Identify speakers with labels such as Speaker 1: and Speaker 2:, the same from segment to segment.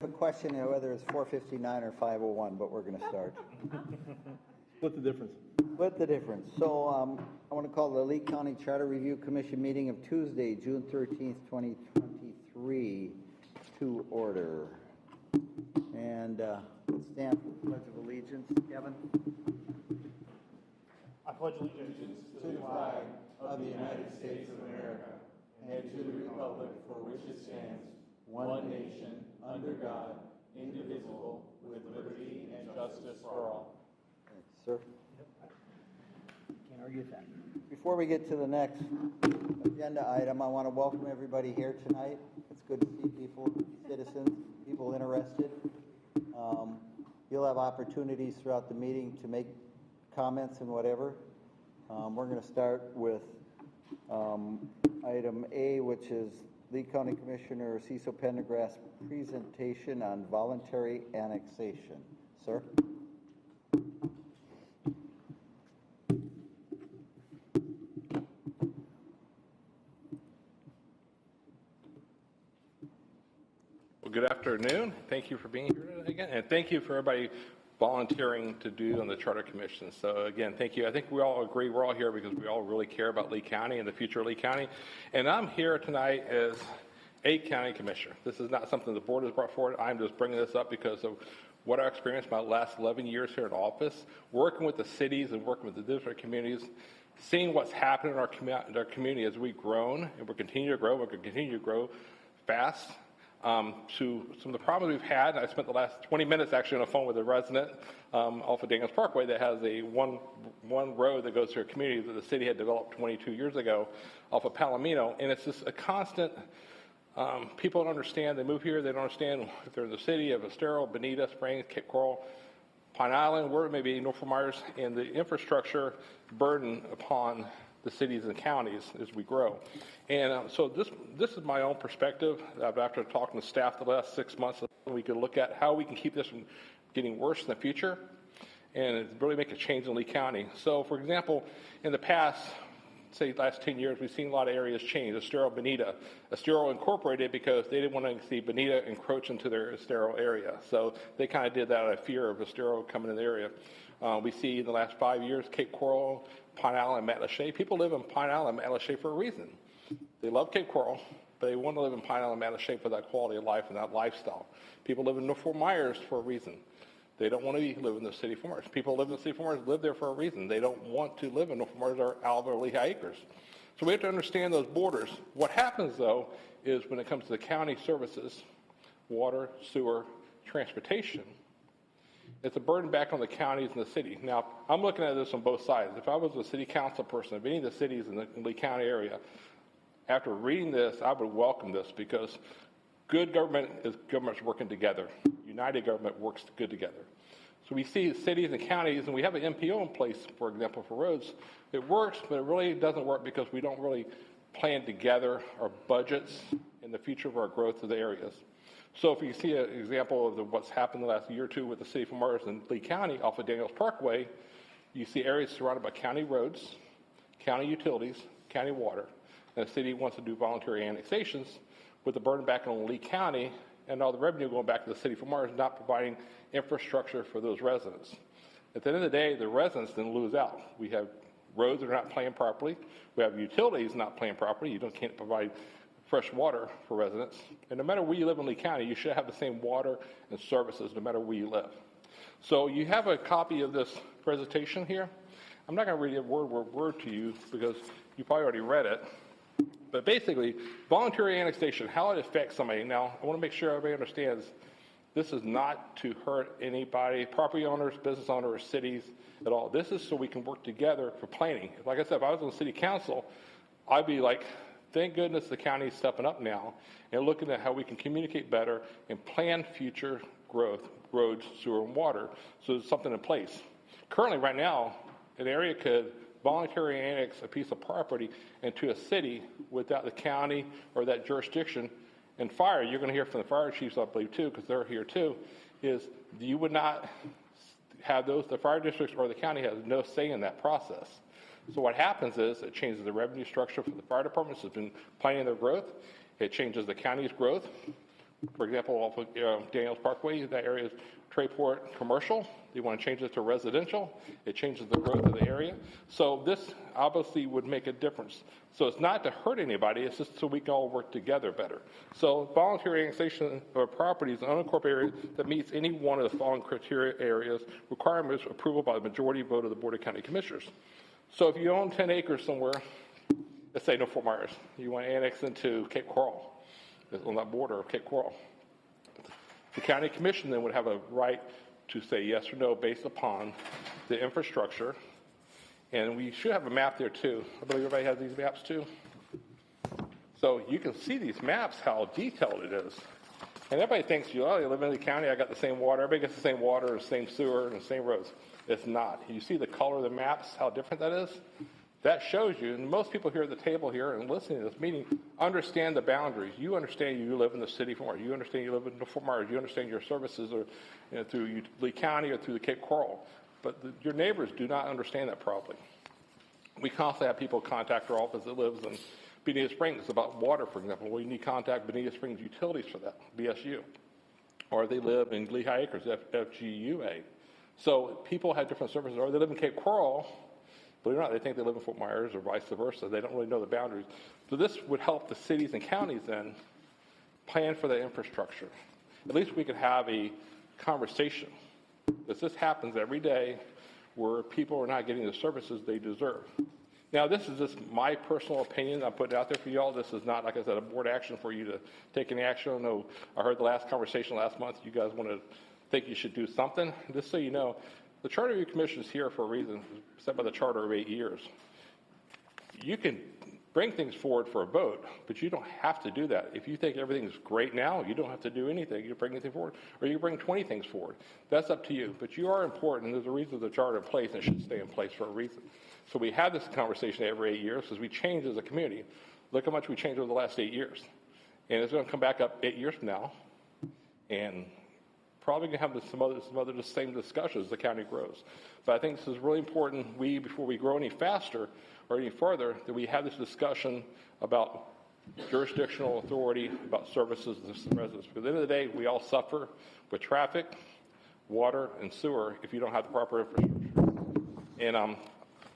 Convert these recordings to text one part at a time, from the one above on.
Speaker 1: A question of whether it's 459 or 501, but we're going to start.
Speaker 2: What's the difference?
Speaker 1: What's the difference? So I want to call the Lee County Charter Review Commission meeting of Tuesday, June 13th, 2023 to order. And let's stand for the Pledge of Allegiance. Kevin?
Speaker 3: I pledge allegiance
Speaker 1: To the flag of the United States of America and to the republic for which it stands, one nation, under God, indivisible, with liberty and justice for all. Thanks, sir.
Speaker 2: Can't argue with that.
Speaker 1: Before we get to the next agenda item, I want to welcome everybody here tonight. It's good to see people, citizens, people interested. You'll have opportunities throughout the meeting to make comments and whatever. We're going to start with item A, which is Lee County Commissioner Cecil Pendergrass' presentation on voluntary annexation. Sir?
Speaker 4: Well, good afternoon. Thank you for being here again, and thank you for everybody volunteering to do on the Charter Commission. So again, thank you. I think we all agree we're all here because we all really care about Lee County and the future of Lee County. And I'm here tonight as a county commissioner. This is not something the board has brought forward. I'm just bringing this up because of what I experienced my last 11 years here in office, working with the cities and working with the different communities, seeing what's happening in our community as we've grown, and we're continuing to grow. We're going to continue to grow fast. To some of the problems we've had. I spent the last 20 minutes actually on the phone with a resident off of Daniels Parkway that has a one road that goes through a community that the city had developed 22 years ago off of Palomino, and it's just a constant. People don't understand. They move here. They don't understand if they're in the city of Estero, Bonita Springs, Cape Coral, Pine Island, where it may be, North Fort Myers, and the infrastructure burden upon the cities and counties as we grow. And so this is my own perspective. After talking to staff the last 6 months, we could look at how we can keep this from getting worse in the future and really make a change in Lee County. So, for example, in the past, say last 10 years, we've seen a lot of areas change. Estero, Bonita. Estero incorporated because they didn't want to see Bonita encroach into their Estero area. So they kind of did that out of fear of Estero coming in the area. We see in the last 5 years, Cape Coral, Pine Island, Matlacha. People live in Pine Island, Matlacha for a reason. They love Cape Coral, but they want to live in Pine Island, Matlacha for that quality of life and that lifestyle. People live in North Fort Myers for a reason. They don't want to live in the city of Fort Myers. People live in the city of Fort Myers live there for a reason. They don't want to live in North Fort Myers or Alva or Lehigh Acres. So we have to understand those borders. What happens, though, is when it comes to the county services, water, sewer, transportation, it's a burden back on the counties and the city. Now, I'm looking at this on both sides. If I was a city council person of any of the cities in the Lee County area, after reading this, I would welcome this because good government is governments working together. United government works good together. So we see cities and counties, and we have an MPO in place, for example, for roads. It works, but it really doesn't work because we don't really plan together our budgets and the future of our growth of the areas. So if you see an example of what's happened the last year or two with the city of Fort Myers and Lee County off of Daniels Parkway, you see areas surrounded by county roads, county utilities, county water, and the city wants to do voluntary annexations with the burden back on Lee County and all the revenue going back to the city of Fort Myers, not providing infrastructure for those residents. At the end of the day, the residents then lose out. We have roads that are not planned properly. We have utilities not planned properly. You can't provide fresh water for residents. And no matter where you live in Lee County, you should have the same water and services no matter where you live. So you have a copy of this presentation here. I'm not going to read it word to you because you probably already read it. But basically, voluntary annexation, how it affects somebody. Now, I want to make sure everybody understands this is not to hurt anybody, property owners, business owners, cities at all. This is so we can work together for planning. Like I said, if I was on the city council, I'd be like, thank goodness the county is stepping up now and looking at how we can communicate better and plan future growth, roads, sewer, and water. So there's something in place. Currently, right now, an area could voluntarily annex a piece of property into a city without the county or that jurisdiction. And fire, you're going to hear from the fire chiefs, I believe, too, because they're here, too, is you would not have those, the fire districts or the county has no say in that process. So what happens is it changes the revenue structure for the fire departments that's been planning their growth. It changes the county's growth. For example, off of Daniels Parkway, that area is Trayport Commercial. They want to change it to residential. It changes the growth of the area. So this obviously would make a difference. So it's not to hurt anybody, it's just so we can all work together better. So voluntary annexation of properties in unincorporated areas that meets any one of the following criteria areas, requirements approval by the majority vote of the Board of County Commissioners. So if you own 10 acres somewhere, let's say no Fort Myers, you want to annex into Cape Coral, it's on that border of Cape Coral. The county commission then would have a right to say yes or no based upon the infrastructure. And we should have a map there too. I believe everybody has these maps too. So you can see these maps, how detailed it is. And everybody thinks, oh, you live in the county, I got the same water. Everybody gets the same water, the same sewer, and the same roads. It's not. You see the color of the maps, how different that is? That shows you, and most people here at the table here and listening to this meeting understand the boundaries. You understand you live in the city of Fort Myers. You understand you live in Fort Myers. You understand your services are through Lee County or through the Cape Coral. But your neighbors do not understand that probably. We constantly have people contact our office that lives in Bonita Springs about water, for example. We need to contact Bonita Springs Utilities for that, BSU. Or they live in Lehigh Acres, FGUA. So people have different services. Or they live in Cape Coral. Believe it or not, they think they live in Fort Myers or vice versa. They don't really know the boundaries. So this would help the cities and counties then plan for the infrastructure. At least we could have a conversation. Because this happens every day where people are not getting the services they deserve. Now, this is just my personal opinion. I'm putting it out there for y'all. This is not, like I said, a board action for you to take any action. I know I heard the last conversation last month. You guys want to think you should do something. Just so you know, the Charter Review Commission is here for a reason, set by the Charter of 8 years. You can bring things forward for a vote, but you don't have to do that. If you think everything's great now, you don't have to do anything. You bring anything forward, or you bring 20 things forward. That's up to you. But you are important, and there's a reason the Charter in place, and it should stay in place for a reason. So we have this conversation every 8 years because we change as a community. Look how much we changed over the last 8 years. And it's going to come back up 8 years from now, and probably going to have some other the same discussions as the county grows. But I think this is really important, before we grow any faster or any further, that we have this discussion about jurisdictional authority, about services to the residents. Because at the end of the day, we all suffer with traffic, water, and sewer if you don't have the proper infrastructure. And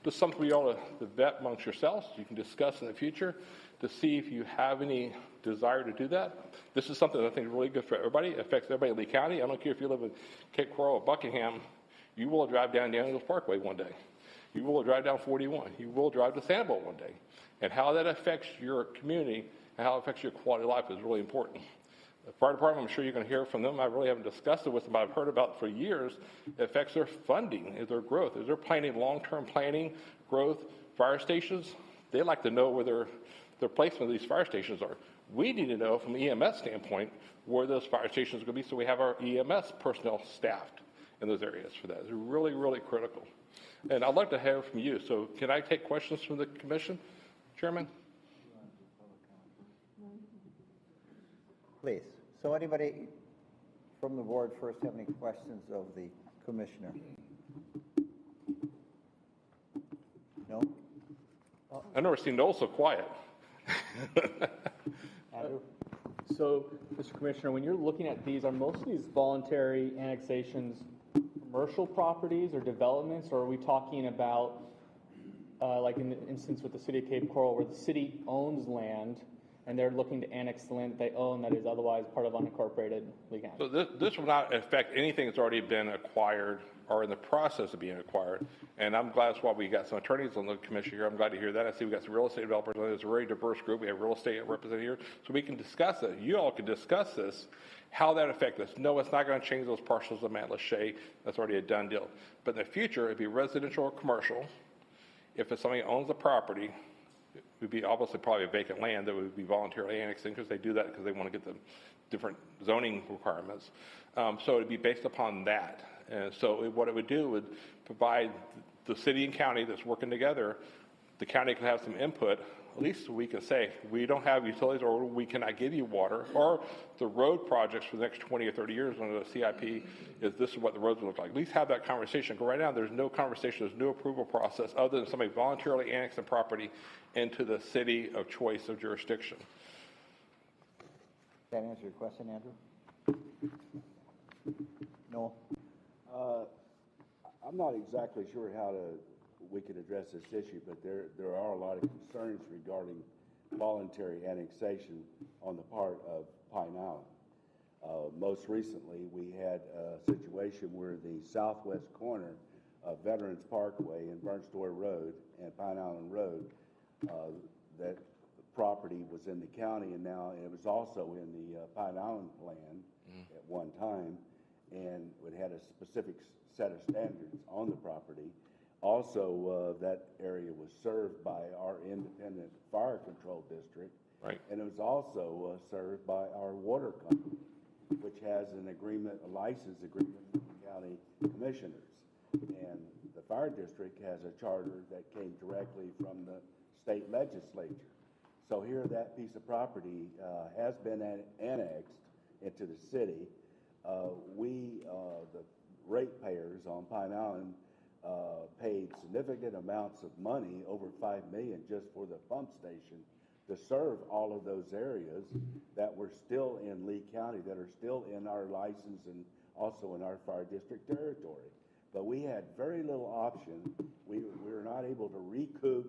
Speaker 4: this is something we ought to vet amongst yourselves. You can discuss in the future to see if you have any desire to do that. This is something that I think is really good for everybody. It affects everybody in Lee County. I don't care if you live in Cape Coral or Buckingham. You will drive down Daniels Parkway one day. You will drive down 41. You will drive to Sanibel one day. And how that affects your community and how it affects your quality of life is really important. The fire department, I'm sure you're going to hear from them. I really haven't discussed it with them, but I've heard about it for years. It affects their funding, their growth. Is there planning, long-term planning, growth, fire stations? They like to know where their placement of these fire stations are. We need to know from an EMS standpoint where those fire stations are going to be, so we have our EMS personnel staffed in those areas for that. It's really, really critical. And I'd like to hear from you. So can I take questions from the commission, Chairman?
Speaker 1: Please. So anybody from the board first have any questions of the commissioner? No?
Speaker 4: I've never seen Noel so quiet.
Speaker 1: Andrew?
Speaker 3: So, Mr. Commissioner, when you're looking at these, are most of these voluntary annexations commercial properties or developments, or are we talking about, like in the instance with the city of Cape Coral, where the city owns land and they're looking to annex the land that they own that is otherwise part of unincorporated Lee County?
Speaker 4: So this will not affect anything that's already been acquired or in the process of being acquired. And I'm glad that's why we got some attorneys on the commission here. I'm glad to hear that. I see we got some real estate developers. It's a very diverse group. We have real estate represented here. So we can discuss it. You all can discuss this, how that affects us. No, it's not going to change those parcels of Matt Lachey. That's already a done deal. But in the future, it'd be residential or commercial. If it's somebody who owns the property, it would be obviously probably a vacant land that would be voluntarily annexed in, because they do that because they want to get the different zoning requirements. So it would be based upon that. And so what it would do would provide the city and county that's working together, the county can have some input. At least we can say, we don't have utilities, or we cannot give you water, or the road projects for the next 20 or 30 years under the CIP is this is what the roads look like. At least have that conversation. Because right now there's no conversation, there's no approval process other than somebody voluntarily annexing property into the city of choice of jurisdiction.
Speaker 1: That answer your question, Andrew? No?
Speaker 5: I'm not exactly sure how we could address this issue, but there are a lot of concerns regarding voluntary annexation on the part of Pine Island. Most recently, we had a situation where the southwest corner of Veterans Parkway and Burnstore Road and Pine Island Road, that property was in the county, and now it was also in the Pine Island plan at one time, and it had a specific set of standards on the property. Also, that area was served by our independent fire control district,
Speaker 4: Right.
Speaker 5: and it was also served by our water company, which has an agreement, a license agreement with the county commissioners. And the fire district has a charter that came directly from the state legislature. So here, that piece of property has been annexed into the city. The ratepayers on Pine Island paid significant amounts of money, over $5 million, just for the pump station to serve all of those areas that were still in Lee County, that are still in our license and also in our fire district territory. But we had very little option. We were not able to recoup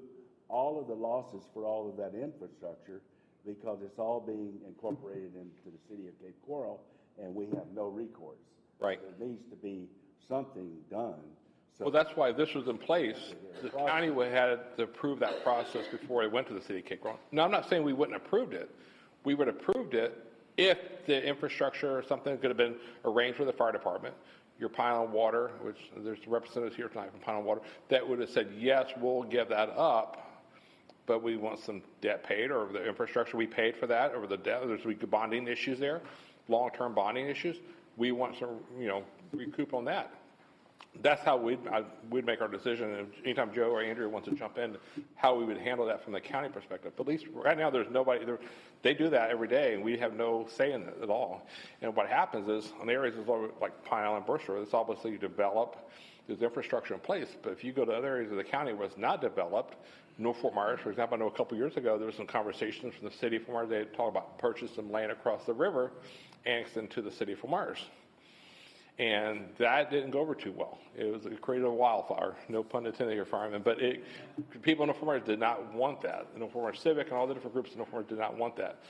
Speaker 5: all of the losses for all of that infrastructure because it's all being incorporated into the city of Cape Coral, and we have no recourse.
Speaker 4: Right.
Speaker 5: There needs to be something done. So
Speaker 4: Well, that's why this was in place. The county would had to approve that process before it went to the city of Cape Coral. Now, I'm not saying we wouldn't have approved it. We would have approved it if the infrastructure or something could have been arranged with the fire department, your Pine Island Water, which there's representatives here tonight from Pine Island Water, that would have said, yes, we'll give that up, but we want some debt paid, or the infrastructure we paid for that, or the debt, there's bonding issues there, long-term bonding issues. We want some, recoup on that. That's how we'd make our decision. And anytime Joe or Andrew wants to jump in, how we would handle that from the county perspective. But at least right now, there's nobody there. They do that every day, and we have no say in it at all. And what happens is, on the areas like Pine Island, Burnstore, it's obviously developed. There's infrastructure in place. But if you go to other areas of the county where it's not developed, North Fort Myers, for example, I know a couple years ago, there was some conversations from the city of Fort Myers. They had talked about purchasing some land across the river, annexed into the city of Fort Myers. And that didn't go over too well. It created a wildfire, no pun intended here, firemen. But people in North Fort Myers did not want that. North Fort Myers Civic and all the different groups in North Fort Myers did not want that.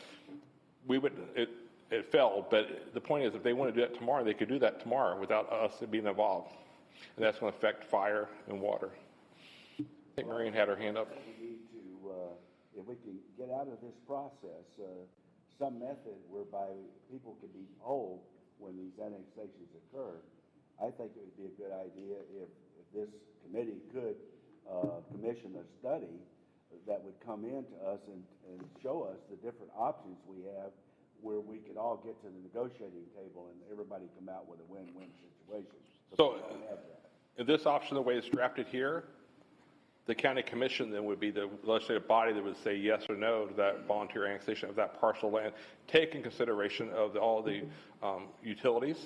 Speaker 4: It failed, but the point is, if they want to do that tomorrow, they could do that tomorrow without us being involved. And that's going to affect fire and water. I think Marion had her hand up.
Speaker 5: We need to, if we can get out of this process, some method whereby people can be whole when these annexations occur. I think it would be a good idea if this committee could commission a study that would come in to us and show us the different options we have, where we could all get to the negotiating table and everybody come out with a win-win situation.
Speaker 4: So,
Speaker 5: we don't have that.
Speaker 4: in this option, the way it's drafted here, the county commission then would be the legislative body that would say yes or no to that voluntary annexation of that parcel of land, take in consideration of all the utilities,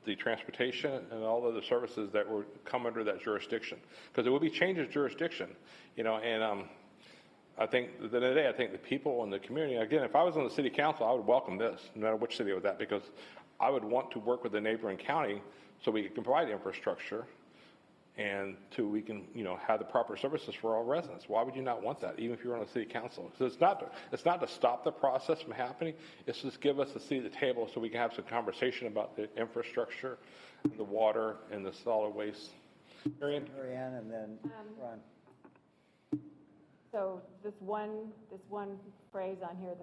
Speaker 4: the transportation, and all of the services that would come under that jurisdiction. Because it would be changed as jurisdiction, and I think at the end of the day, I think the people in the community, again, if I was on the city council, I would welcome this, no matter which city it was at, because I would want to work with the neighboring county so we can provide infrastructure and we can, have the proper services for all residents. Why would you not want that, even if you're on the city council? So it's not to stop the process from happening. It's just give us a seat at the table so we can have some conversation about the infrastructure, the water, and the solid waste. Marianne,
Speaker 1: and then Ron.
Speaker 6: So this one phrase on here,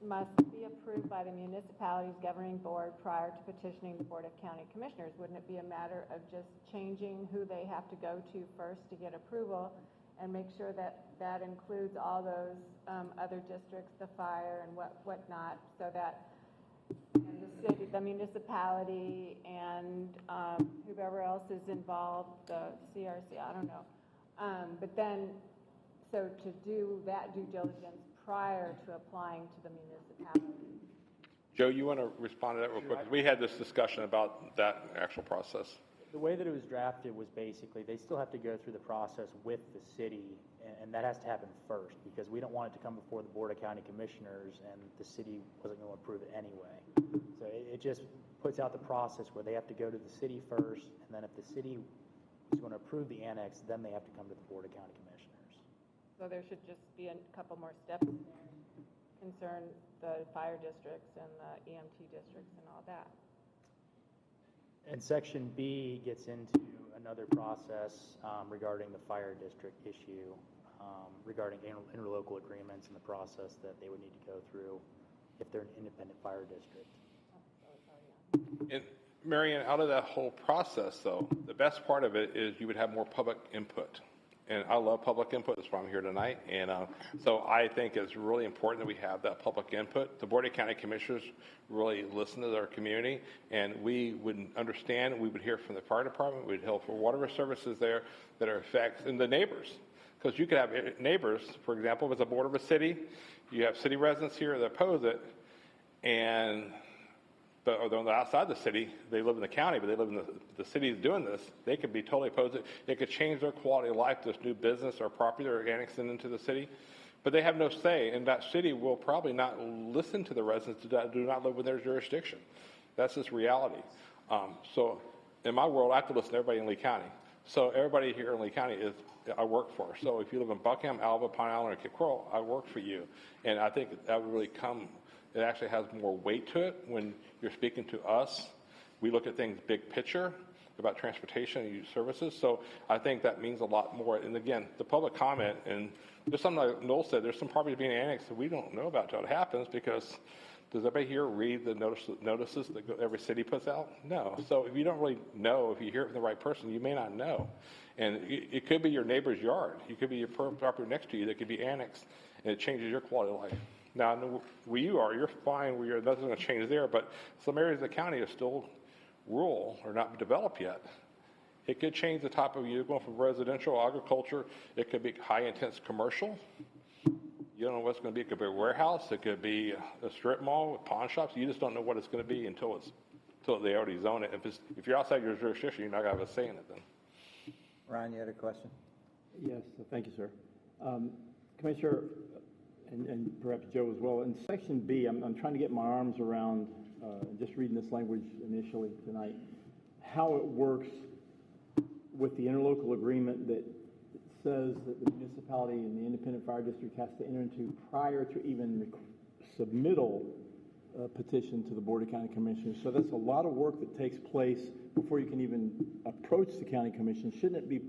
Speaker 6: must be approved by the municipality's governing board prior to petitioning the Board of County Commissioners. Wouldn't it be a matter of just changing who they have to go to first to get approval, and make sure that that includes all those other districts, the fire and whatnot, so that the city, the municipality, and whoever else is involved, the CRC, I don't know. But then, so to do that due diligence prior to applying to the municipality.
Speaker 4: Joe, you want to respond to that real quick? We had this discussion about that actual process.
Speaker 7: The way that it was drafted was basically, they still have to go through the process with the city, and that has to happen first, because we don't want it to come before the Board of County Commissioners, and the city wasn't going to approve it anyway. So it just puts out the process where they have to go to the city first, and then if the city is going to approve the annex, then they have to come to the Board of County Commissioners.
Speaker 6: So there should just be a couple more steps in there, concern the fire districts and the EMT districts and all that.
Speaker 7: And Section B gets into another process regarding the fire district issue, regarding interlocal agreements and the process that they would need to go through if they're an independent fire district.
Speaker 4: And Marion, out of that whole process, though, the best part of it is you would have more public input. And I love public input. That's why I'm here tonight. And so I think it's really important that we have that public input. The Board of County Commissioners really listen to their community, and we would understand. We would hear from the fire department. We'd hear from water services there that are affected, and the neighbors. Because you could have neighbors, for example, if it's a board of a city, you have city residents here that oppose it, or they're outside the city, they live in the county, but they live in the city doing this, they could be totally opposed. It could change their quality of life, this new business or property they're annexing into the city. But they have no say, and that city will probably not listen to the residents that do not live within their jurisdiction. That's just reality. So in my world, I have to listen to everybody in Lee County. So everybody here in Lee County I work for. So if you live in Buckingham, Alva, Pine Island, or Cape Coral, I work for you. And I think that would really it actually has more weight to it when you're speaking to us. We look at things big picture about transportation and services. So I think that means a lot more. And again, the public comment, and there's something like Noel said, there's some properties being annexed that we don't know about until it happens, because does everybody here read the notices that every city puts out? No. So if you don't really know, if you hear it from the right person, you may not know. And it could be your neighbor's yard. It could be your property next to you that could be annexed, and it changes your quality of life. Now, where you are, you're fine, nothing's going to change there, but some areas of the county are still rural or not developed yet. It could change the type of, you're going from residential, agriculture, it could be high-intense commercial. You don't know what's going to be. It could be a warehouse, it could be a strip mall with pawn shops. You just don't know what it's going to be until they already zone it. If you're outside your jurisdiction, you're not going to have a say in it then.
Speaker 1: Ron, you had a question?
Speaker 2: Yes, thank you, sir. Commissioner, and perhaps Joe as well, in Section B, I'm trying to get my arms around, just reading this language initially tonight, how it works with the interlocal agreement that says that the municipality and the independent fire district has to enter into prior to even submittal petition to the Board of County Commissioners. So that's a lot of work that takes place before you can even approach the county commission. Shouldn't it be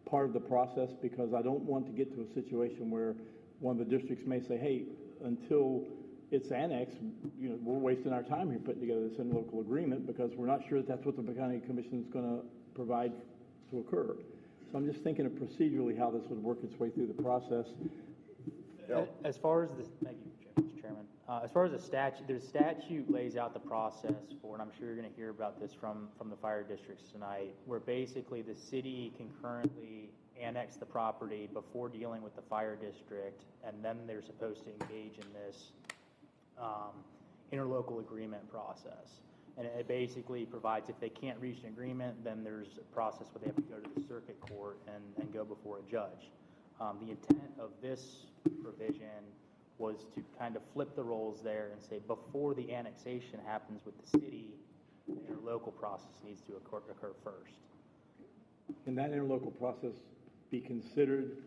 Speaker 2: part of the process? Because I don't want to get to a situation where one of the districts may say, hey, until it's annexed, we're wasting our time here putting together this interlocal agreement because we're not sure that that's what the county commission is going to provide to occur. So I'm just thinking of procedurally how this would work its way through the process.
Speaker 7: As far as thank you, Mr. Chairman. As far as the statute lays out the process for, and I'm sure you're going to hear about this from the fire districts tonight, where basically the city can currently annex the property before dealing with the fire district, and then they're supposed to engage in this interlocal agreement process. And it basically provides, if they can't reach an agreement, then there's a process where they have to go to the circuit court and go before a judge. The intent of this provision was to kind of flip the roles there and say before the annexation happens with the city, the interlocal process needs to occur first.
Speaker 2: Can that interlocal process be considered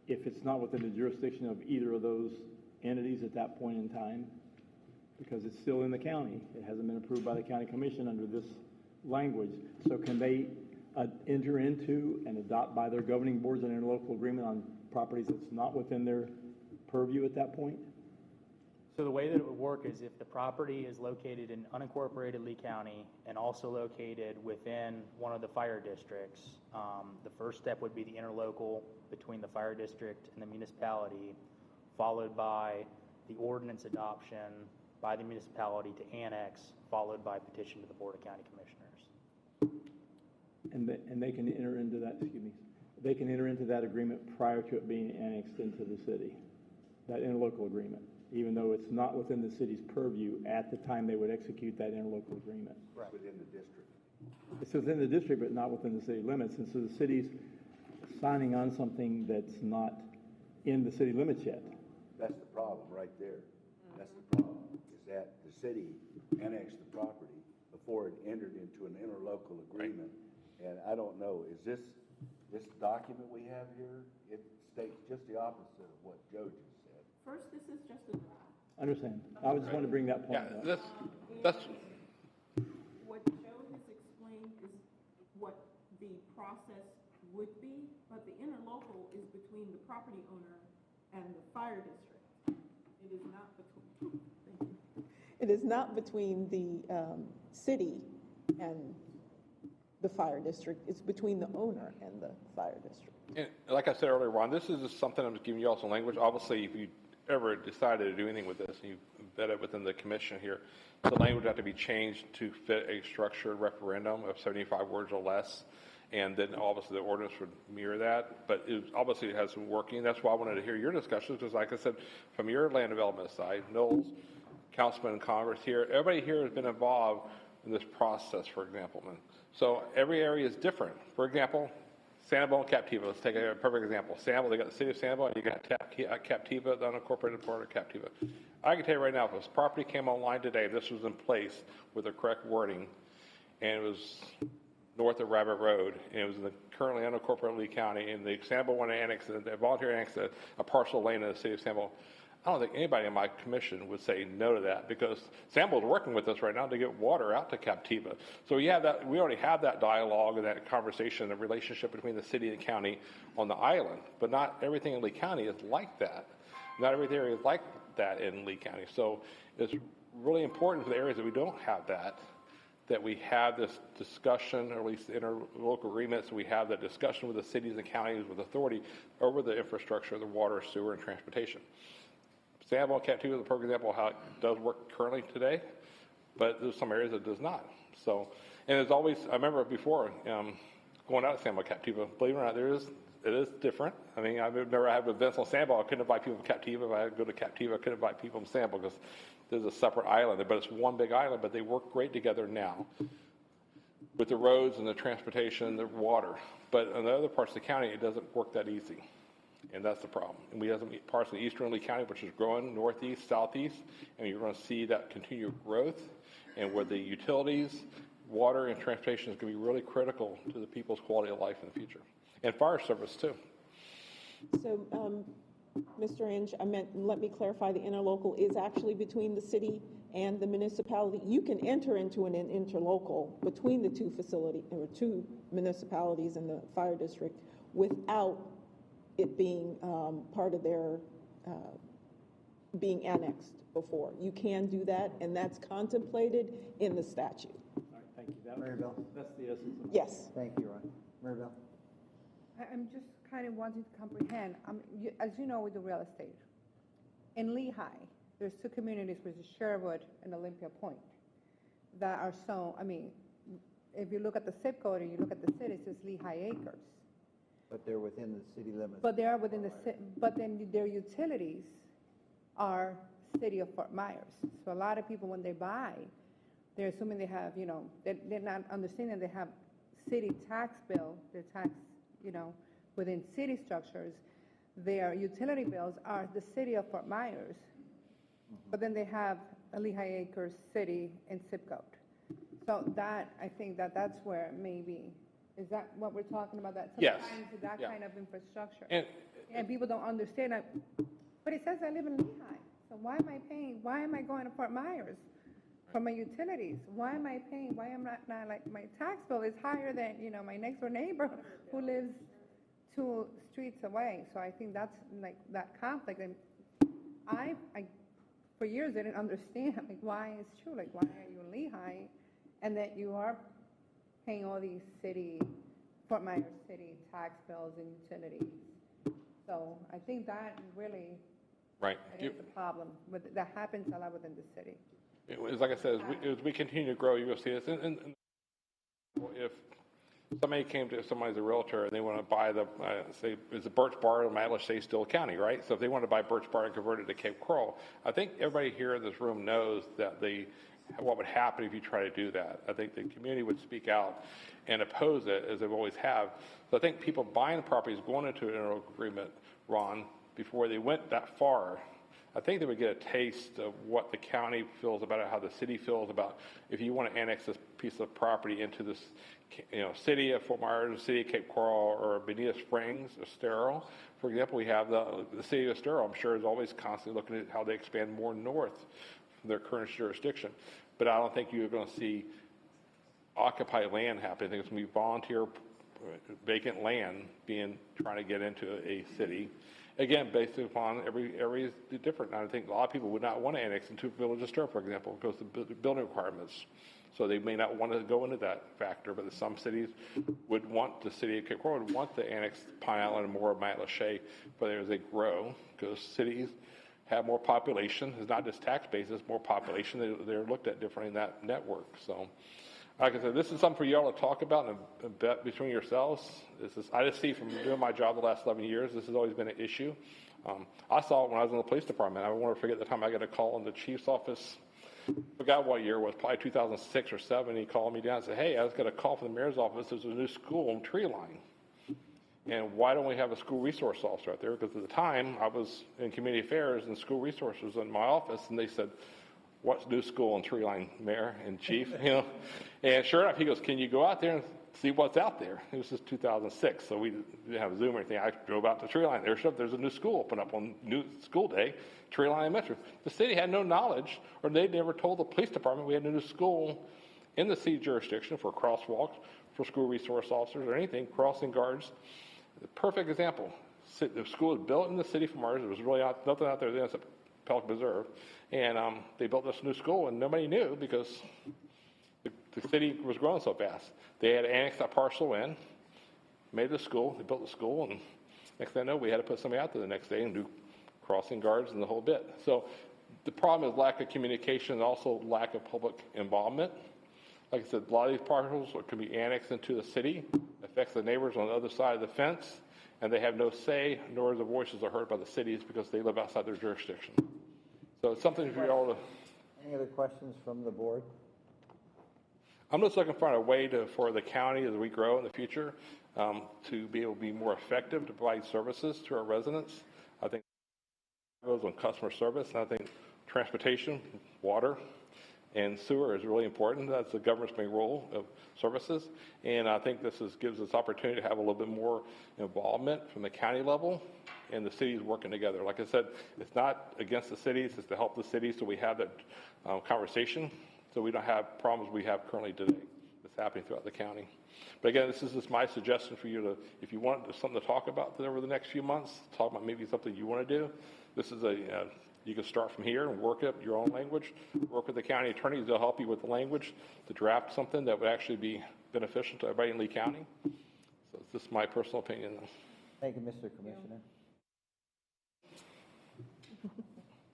Speaker 2: if it's not within the jurisdiction of either of those entities at that point in time? Because it's still in the county. It hasn't been approved by the county commission under this language. So can they enter into and adopt by their governing boards an interlocal agreement on properties that's not within their purview at that point?
Speaker 7: So the way that it would work is if the property is located in unincorporated Lee County and also located within one of the fire districts, the first step would be the interlocal between the fire district and the municipality, followed by the ordinance adoption by the municipality to annex, followed by petition to the Board of County Commissioners.
Speaker 2: And they can enter into that, they can enter into that agreement prior to it being annexed into the city, that interlocal agreement, even though it's not within the city's purview at the time they would execute that interlocal agreement.
Speaker 7: Right.
Speaker 5: Within the district.
Speaker 2: It's within the district, but not within the city limits, and so the city's signing on something that's not in the city limits yet.
Speaker 5: That's the problem right there. That's the problem, is that the city annexed the property before it entered into an interlocal agreement. And I don't know, is this document we have here, it states just the opposite of what Joe just said.
Speaker 8: First, this is just a draft.
Speaker 2: I understand. I just wanted to bring that point
Speaker 4: Yeah,
Speaker 2: up.
Speaker 4: that's,
Speaker 8: What Joe has explained is what the process would be, but the interlocal is between the property owner and the fire district. It is not between, thank you.
Speaker 9: It is not between the city and the fire district. It's between the owner and the fire district.
Speaker 4: and like I said earlier, Ron, this is just something I'm just giving you all some language. Obviously, if you ever decided to do anything with this, you vet it within the commission here, the language have to be changed to fit a structured referendum of 75 words or less. And then obviously the ordinance would mirror that, but obviously it has been working. That's why I wanted to hear your discussions, because like I said, from your land development side, Knowles, Councilman in Congress here, everybody here has been involved in this process, for example. And so every area is different. For example, Sanibel and Captiva, let's take a perfect example. Sanibel, they got the city of Sanibel, and you got Captiva, the unincorporated part of Captiva. I can tell you right now, if this property came online today, this was in place with the correct wording, and it was north of Rabbit Road, and it was in the currently unincorporated Lee County, and the Sanibel wanted to annex, the volunteer annexed a parcel lane in the city of Sanibel. I don't think anybody in my commission would say no to that, because Sanibel is working with us right now to get water out to Captiva. So we already have that dialogue and that conversation, the relationship between the city and county on the island, but not everything in Lee County is like that. Not every area is like that in Lee County. So it's really important for the areas that we don't have that we have this discussion, or at least interlocal agreements, we have that discussion with the cities and counties with authority over the infrastructure, the water, sewer, and transportation. Sanibel and Captiva is a perfect example of how it does work currently today, but there's some areas it does not. So, and there's always, I remember before going out to Sanibel, Captiva, believe it or not, it is different. I mean, I've never had events on Sanibel. I couldn't invite people from Captiva. If I go to Captiva, I couldn't invite people from Sanibel because there's a separate island, but it's one big island, but they work great together now with the roads and the transportation and the water. But in the other parts of the county, it doesn't work that easy, and that's the problem. And we have some parts of eastern Lee County, which is growing northeast, southeast, and you're going to see that continued growth, and where the utilities, water, and transportation is going to be really critical to the people's quality of life in the future, and fire service too.
Speaker 9: So, Mr. Inge, let me clarify, the interlocal is actually between the city and the municipality. You can enter into an interlocal between the two facilities, or two municipalities and the fire district, without it being part of their being annexed before. You can do that, and that's contemplated in the statute.
Speaker 2: All right, thank you.
Speaker 1: Maribel?
Speaker 2: That's the essence of it.
Speaker 9: Yes.
Speaker 1: Thank you, Ron. Maribel?
Speaker 10: I'm just kind of wanting to comprehend, as you know with the real estate, in Lehigh, there's two communities, which is Sherwood and Olympia Point, that are so, I mean, if you look at the zip code and you look at the city, it says Lehigh Acres.
Speaker 1: But they're within the city limits.
Speaker 10: But they are within the, but then their utilities are city of Fort Myers. So a lot of people, when they buy, they're assuming they have, you know, they're not understanding they have city tax bill, their tax, you know, within city structures. Their utility bills are the city of Fort Myers, but then they have a Lehigh Acres city and zip code. So that, I think that's where maybe, is that what we're talking about? That
Speaker 4: Yes.
Speaker 10: sometimes that
Speaker 4: Yeah.
Speaker 10: kind of infrastructure.
Speaker 4: And
Speaker 10: people don't understand that, but it says I live in Lehigh, so why am I going to Fort Myers for my utilities? Why am I paying, why am I not, like, my tax bill is higher than, you know, my next door neighbor who lives 2 streets away. So I think that's like that conflict. And I for years didn't understand, like, why it's true, like, why are you in Lehigh and that you are paying all these Fort Myers city tax bills and utilities. So I think that really
Speaker 4: right.
Speaker 10: is a problem, but that happens a lot within the city.
Speaker 4: It was, like I said, as we continue to grow, you're going to see this. And if somebody came to somebody's a realtor and they want to buy the, say, is the Birch Bar in Matlacha still county, right? So if they want to buy Birch Bar and convert it to Cape Coral, I think everybody here in this room knows that what would happen if you try to do that. I think the community would speak out and oppose it, as they've always have. So I think people buying properties going into an interlocal agreement, Ron, before they went that far, I think they would get a taste of what the county feels about it, how the city feels about if you want to annex this piece of property into this, city of Fort Myers, city of Cape Coral, or Bonita Springs, Estero. For example, we have the city of Estero, I'm sure, is always constantly looking at how they expand more north from their current jurisdiction. But I don't think you're going to see occupied land happen. I think it's going to be volunteer vacant land trying to get into a city. Again, based upon every area is different. I think a lot of people would not want to annex into Village of Estero, for example, because of the building requirements. So they may not want to go into that factor, but some cities would want, the city of Cape Coral would want to annex Pine Island and more of Matlacha, but as they grow, because cities have more population. It's not just tax base, it's more population. They're looked at differently in that network. So, like I said, this is something for y'all to talk about and bet between yourselves. I just see from doing my job the last 11 years, this has always been an issue. I saw it when I was in the police department. I won't never forget the time I got a call in the chief's office. I forgot what year it was, probably 2006 or 7. He called me down and said, hey, I just got a call from the mayor's office. There's a new school in Tree Line. And why don't we have a school resource officer out there? Because at the time, I was in community affairs and school resources in my office, and they said, what's new school in Tree Line, Mayor and Chief? And sure enough, he goes, can you go out there and see what's out there? It was just 2006, so we didn't have Zoom or anything. I drove out to Tree Line. There's a new school open up on new school day, Tree Line Metro. The city had no knowledge, or they never told the police department we had a new school in the city jurisdiction for crosswalks, for school resource officers or anything, crossing guards. The perfect example. The school was built in the city of Mars. There was really nothing out there then except Pelican Preserve. And they built this new school, and nobody knew because the city was growing so fast. They had annexed that parcel in, made the school, they built the school, and next thing I know, we had to put somebody out there the next day and do crossing guards and the whole bit. So the problem is lack of communication and also lack of public involvement. Like I said, a lot of these parcels can be annexed into the city, affects the neighbors on the other side of the fence, and they have no say, nor the voices are heard by the cities because they live outside their jurisdiction. So it's something for y'all to...
Speaker 1: Any other questions from the board?
Speaker 4: I'm just looking for a way for the county as we grow in the future to be able to be more effective to provide services to our residents. I think it goes on customer service, and I think transportation, water, and sewer is really important. That's the government's main role of services. And I think this gives us opportunity to have a little bit more involvement from the county level and the cities working together. Like I said, it's not against the cities, it's to help the cities so we have that conversation so we don't have problems we have currently today that's happening throughout the county. But again, this is just my suggestion for you to, if you want something to talk about over the next few months, talk about maybe something you want to do. This is you can start from here and work up your own language, work with the county attorneys. They'll help you with the language to draft something that would actually be beneficial to everybody in Lee County. So it's just my personal opinion.
Speaker 1: Thank you, Mr. Commissioner.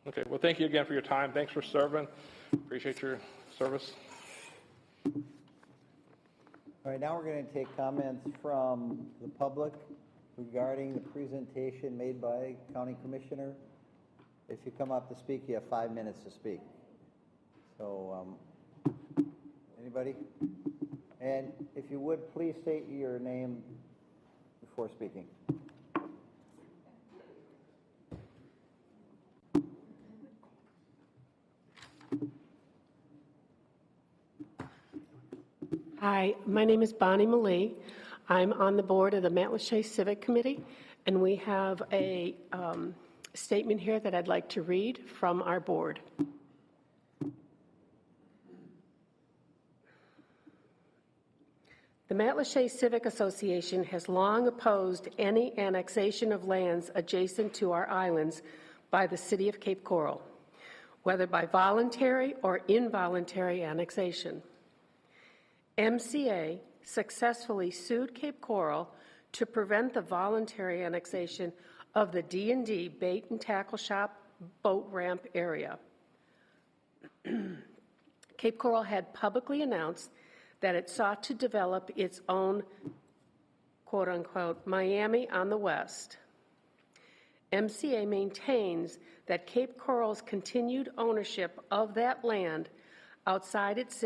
Speaker 4: Okay, well, thank you again for your time. Thanks for serving. Appreciate your service.
Speaker 1: All right, now we're going to take comments from the public regarding the presentation made by County Commissioner. If you come up to speak, you have 5 minutes to speak. So, anybody? And if you would, please state your name before speaking.
Speaker 11: Hi, my name is Bonnie Malee. I'm on the board of the Matlacha Civic Committee, and we have a statement here that I'd like to read from our board. The Matlacha Civic Association has long opposed any annexation of lands adjacent to our islands by the City of Cape Coral, whether by voluntary or involuntary annexation. MCA successfully sued Cape Coral to prevent the voluntary annexation of the D&D Bait and Tackle Shop boat ramp area. Cape Coral had publicly announced that it sought to develop its own, quote-unquote, Miami on the West. MCA maintains that Cape Coral's continued ownership of that land outside its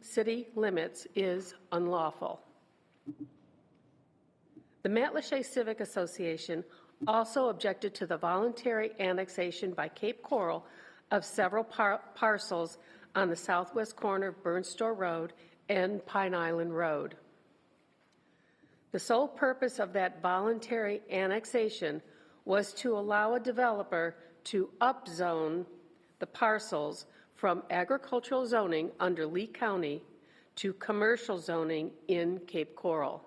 Speaker 11: city limits is unlawful. The Matlacha Civic Association also objected to the voluntary annexation by Cape Coral of several parcels on the southwest corner of Burnstore Road and Pine Island Road. The sole purpose of that voluntary annexation was to allow a developer to upzone the parcels from agricultural zoning under Lee County to commercial zoning in Cape Coral.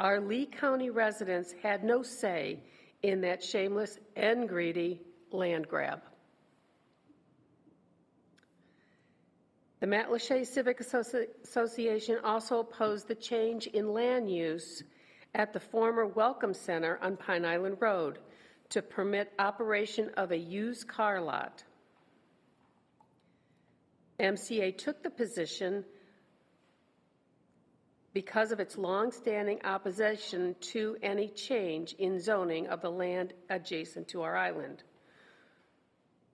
Speaker 11: Our Lee County residents had no say in that shameless and greedy land grab. The Matlacha Civic Association also opposed the change in land use at the former Welcome Center on Pine Island Road to permit operation of a used car lot. MCA took the position because of its long-standing opposition to any change in zoning of the land adjacent to our island.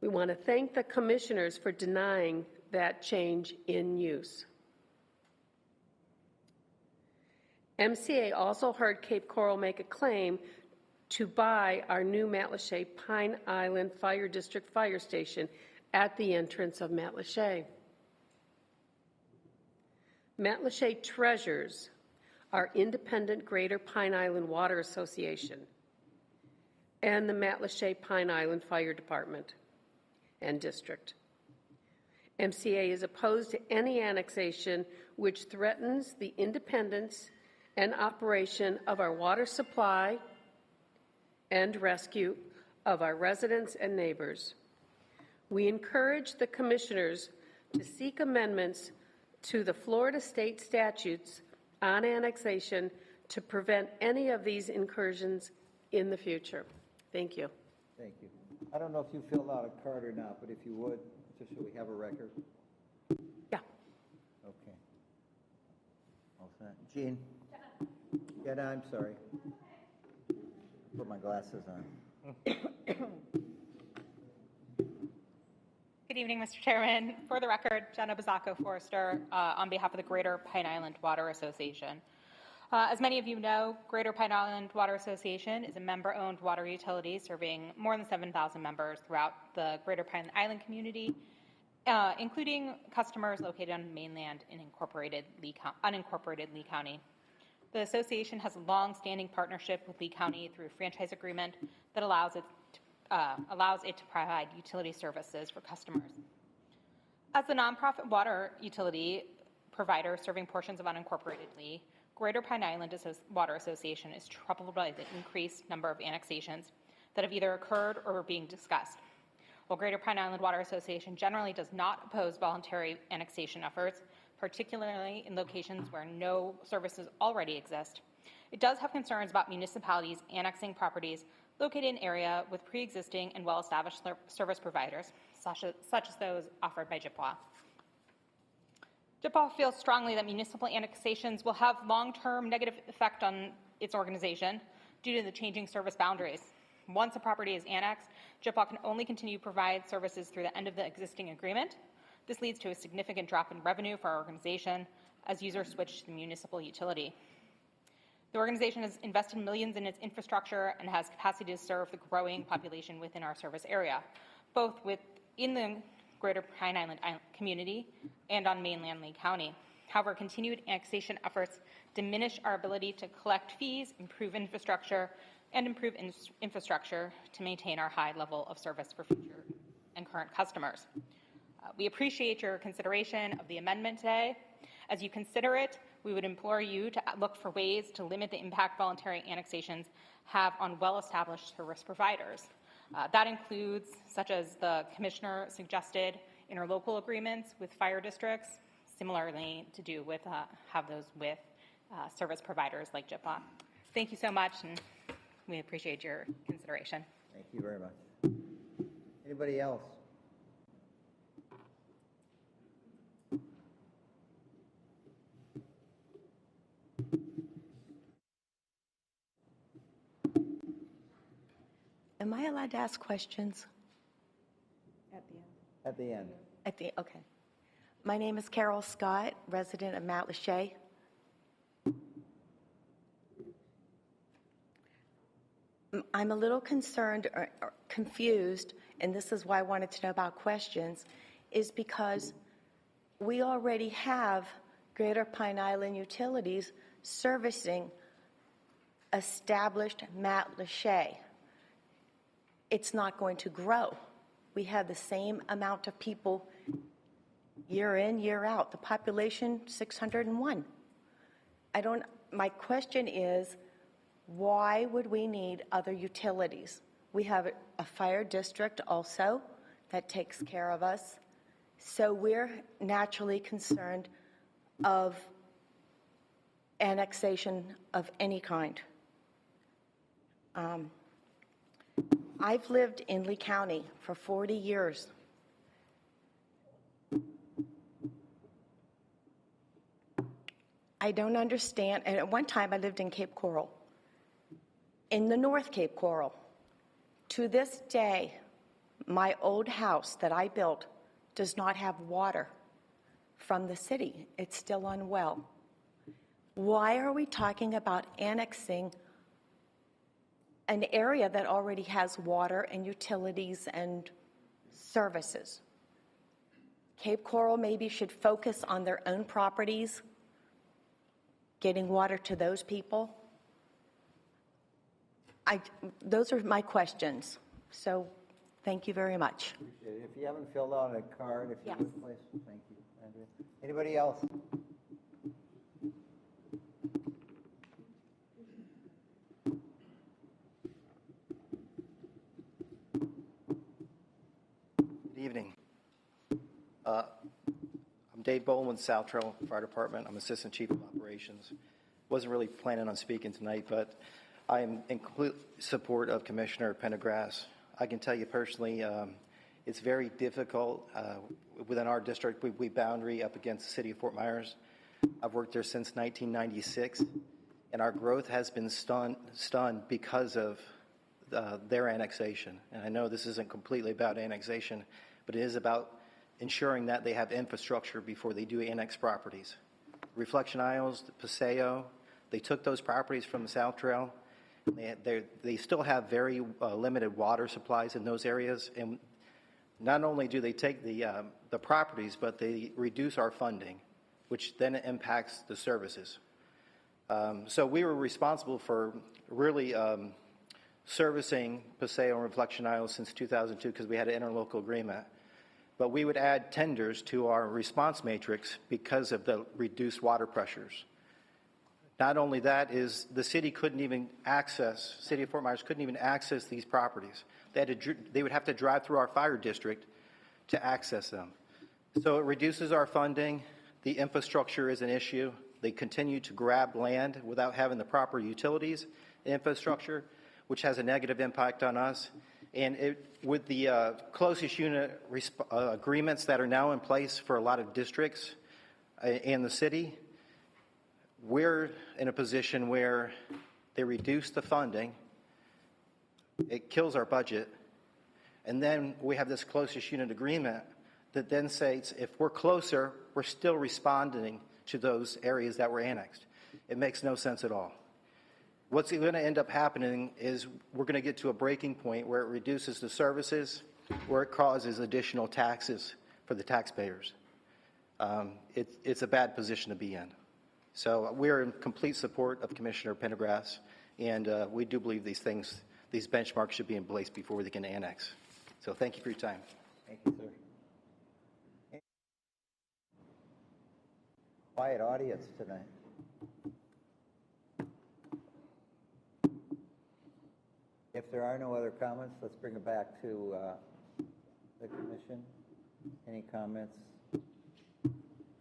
Speaker 11: We want to thank the commissioners for denying that change in use. MCA also heard Cape Coral make a claim to buy our new Matlacha Pine Island Fire District Fire Station at the entrance of Matlacha. Matlacha treasures our independent Greater Pine Island Water Association and the Matlacha Pine Island Fire Department and District. MCA is opposed to any annexation which threatens the independence and operation of our water supply and rescue of our residents and neighbors. We encourage the commissioners to seek amendments to the Florida state statutes on annexation to prevent any of these incursions in the future. Thank you.
Speaker 1: Thank you. I don't know if you filled out a card or not, but if you would, just so we have a record.
Speaker 11: Yeah.
Speaker 1: Okay. All set. Jean? Jenna, I'm sorry. Put my glasses on.
Speaker 12: Good evening, Mr. Chairman. For the record, Jenna Bazzacco Forrester on behalf of the Greater Pine Island Water Association. As many of you know, Greater Pine Island Water Association is a member-owned water utility serving more than 7,000 members throughout the Greater Pine Island community, including customers located on mainland in unincorporated Lee County. The association has a long-standing partnership with Lee County through a franchise agreement that allows it to provide utility services for customers. As the nonprofit water utility provider serving portions of unincorporated Lee, Greater Pine Island Water Association is troubled by the increased number of annexations that have either occurred or are being discussed. While Greater Pine Island Water Association generally does not oppose voluntary annexation efforts, particularly in locations where no services already exist, it does have concerns about municipalities annexing properties located in area with pre-existing and well-established service providers, such as those offered by Chippewa. Chippewa feels strongly that municipal annexations will have long-term negative effect on its organization due to the changing service boundaries. Once a property is annexed, Chippewa can only continue to provide services through the end of the existing agreement. This leads to a significant drop in revenue for our organization as users switch to the municipal utility. The organization has invested millions in its infrastructure and has capacity to serve the growing population within our service area, both within the Greater Pine Island community and on mainland Lee County. However, continued annexation efforts diminish our ability to collect fees, improve infrastructure to maintain our high level of service for future and current customers. We appreciate your consideration of the amendment today. As you consider it, we would implore you to look for ways to limit the impact voluntary annexations have on well-established service providers. That includes, such as the commissioner suggested, interlocal agreements with fire districts, similarly to do with, have those with service providers like Chippewa. Thank you so much, and we appreciate your consideration.
Speaker 1: Thank you very much. Anybody else?
Speaker 13: I allowed to ask questions
Speaker 6: At the end.
Speaker 1: At the end.
Speaker 13: okay. My name is Carol Scott, resident of Mount Lachey. I'm a little concerned or confused, and this is why I wanted to know about questions, is because we already have Greater Pine Island Utilities servicing established Mount Lachey. It's not going to grow. We have the same amount of people year in, year out. The population, 601. My question is, why would we need other utilities? We have a fire district also that takes care of us. So we're naturally concerned of annexation of any kind. I've lived in Lee County for 40 years. I don't understand, and at one time I lived in Cape Coral, in the North Cape Coral. To this day, my old house that I built does not have water from the city. It's still on well. Why are we talking about annexing an area that already has water and utilities and services? Cape Coral maybe should focus on their own properties, getting water to those people. Those are my questions. So thank you very much.
Speaker 1: Appreciate it. If you haven't filled out a card, if you
Speaker 13: Yes.
Speaker 1: would, please. Thank you, Andrea. Anybody else?
Speaker 14: Good evening. I'm Dave Bowen with South Trail Fire Department. I'm Assistant Chief of Operations. Wasn't really planning on speaking tonight, but I am in complete support of Commissioner Pendergrass. I can tell you personally, it's very difficult within our district. We boundary up against the city of Fort Myers. I've worked there since 1996, and our growth has been stunned because of their annexation. And I know this isn't completely about annexation, but it is about ensuring that they have infrastructure before they do annex properties. Reflection Isles, Paseo, they took those properties from the South Trail. They still have very limited water supplies in those areas, and not only do they take the properties, but they reduce our funding, which then impacts the services. So we were responsible for really servicing Paseo and Reflection Isles since 2002 because we had an interlocal agreement. But we would add tenders to our response matrix because of the reduced water pressures. Not only that is the city couldn't even access, City of Fort Myers couldn't even access these properties. They would have to drive through our fire district to access them. So it reduces our funding. The infrastructure is an issue. They continue to grab land without having the proper utilities and infrastructure, which has a negative impact on us. And with the closest unit agreements that are now in place for a lot of districts in the city, we're in a position where they reduce the funding, it kills our budget, and then we have this closest unit agreement that then says if we're closer, we're still responding to those areas that were annexed. It makes no sense at all. What's going to end up happening is we're going to get to a breaking point where it reduces the services, where it causes additional taxes for the taxpayers. It's a bad position to be in. So we're in complete support of Commissioner Pendergrass, and we do believe these benchmarks should be in place before they can annex. So thank you for your time.
Speaker 1: Thank you, sir. Quiet audience tonight. If there are no other comments, let's bring it back to the commission. Any comments?
Speaker 15: I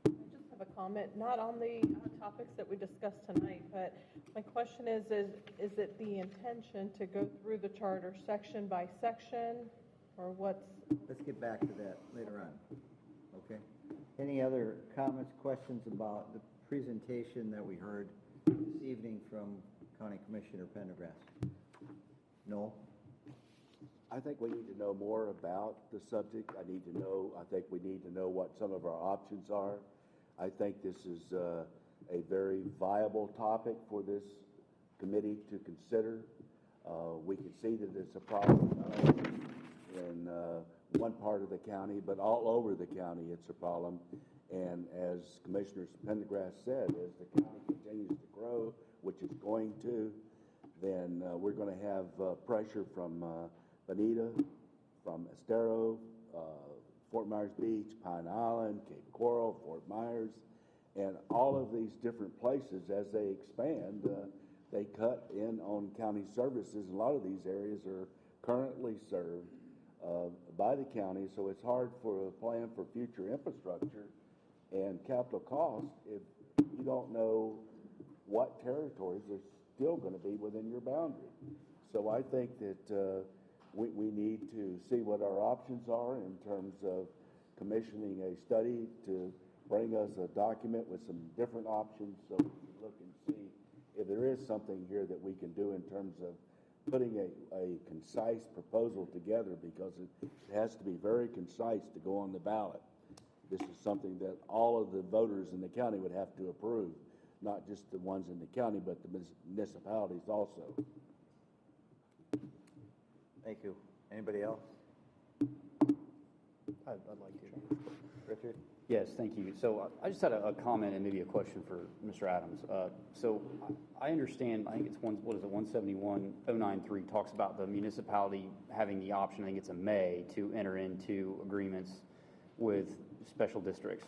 Speaker 15: just have a comment, not on the topics that we discussed tonight, but my question is it the intention to go through the charter section by section, or what's?
Speaker 1: Let's get back to that later on. Okay. Any other comments, questions about the presentation that we heard this evening from County Commissioner Pendergrass? No?
Speaker 5: I think we need to know more about the subject. I think we need to know what some of our options are. I think this is a very viable topic for this committee to consider. We can see that it's a problem not only in one part of the county, but all over the county it's a problem. And as Commissioner Pendergrass said, as the county continues to grow, which it's going to, then we're going to have pressure from Bonita, from Estero, Fort Myers Beach, Pine Island, Cape Coral, Fort Myers, and all of these different places. As they expand, they cut in on county services. A lot of these areas are currently served by the county, so it's hard for a plan for future infrastructure and capital costs if you don't know what territories are still going to be within your boundary. So I think that we need to see what our options are in terms of commissioning a study to bring us a document with some different options so we can look and see if there is something here that we can do in terms of putting a concise proposal together, because it has to be very concise to go on the ballot. This is something that all of the voters in the county would have to approve, not just the ones in the county, but the municipalities also.
Speaker 1: Thank you. Anybody else?
Speaker 16: I'd like to.
Speaker 1: Richard?
Speaker 16: Yes, thank you. So I just had a comment and maybe a question for Mr. Adams. So I understand, I think it's 171.093 talks about the municipality having the option, I think it's a may, to enter into agreements with special districts.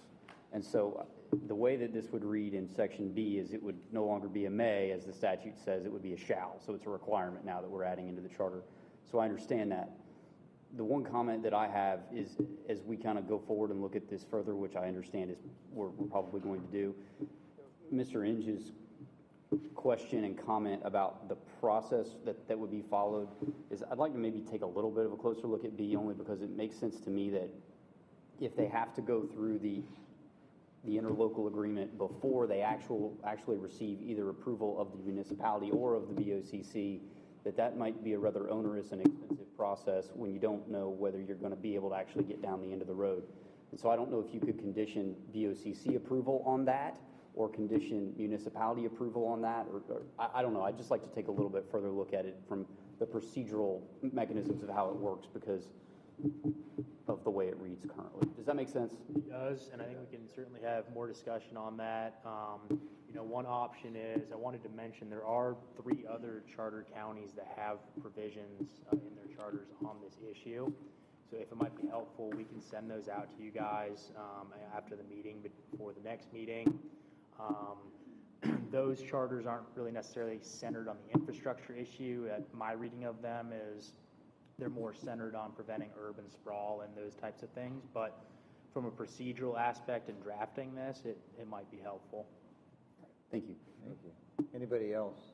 Speaker 16: And so the way that this would read in section B is it would no longer be a may, as the statute says, it would be a shall. So it's a requirement now that we're adding into the charter. So I understand that. The one comment that I have is, as we kind of go forward and look at this further, which I understand is we're probably going to do, Mr. Inge's question and comment about the process that would be followed is I'd like to maybe take a little bit of a closer look at B, only because it makes sense to me that if they have to go through the interlocal agreement before they actually receive either approval of the municipality or of the BOCC, that might be a rather onerous and expensive process when you don't know whether you're going to be able to actually get down the end of the road. And so I don't know if you could condition BOCC approval on that or condition municipality approval on that, or I don't know. I'd just like to take a little bit further look at it from the procedural mechanisms of how it works because of the way it reads currently. Does that make sense?
Speaker 7: It does, and I think we can certainly have more discussion on that. One option is, I wanted to mention, there are 3 other charter counties that have provisions in their charters on this issue. So if it might be helpful, we can send those out to you guys after the meeting, before the next meeting. Those charters aren't really necessarily centered on the infrastructure issue. My reading of them is they're more centered on preventing urban sprawl and those types of things. But from a procedural aspect in drafting this, it might be helpful.
Speaker 16: Thank you.
Speaker 1: Thank you. Anybody else?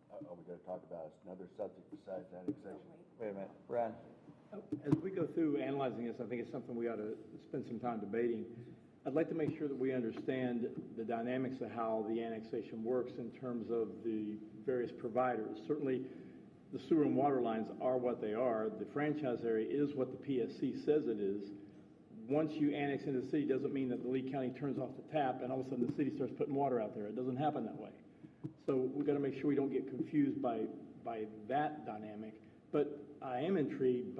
Speaker 5: Are we going to talk about another subject besides annexation?
Speaker 1: Wait a minute. Brad?
Speaker 2: As we go through analyzing this, I think it's something we ought to spend some time debating. I'd like to make sure that we understand the dynamics of how the annexation works in terms of the various providers. Certainly, the sewer and water lines are what they are. The franchise area is what the PSC says it is. Once you annex into the city, doesn't mean that the Lee County turns off the tap and all of a sudden the city starts putting water out there. It doesn't happen that way. So we've got to make sure we don't get confused by that dynamic. But I am intrigued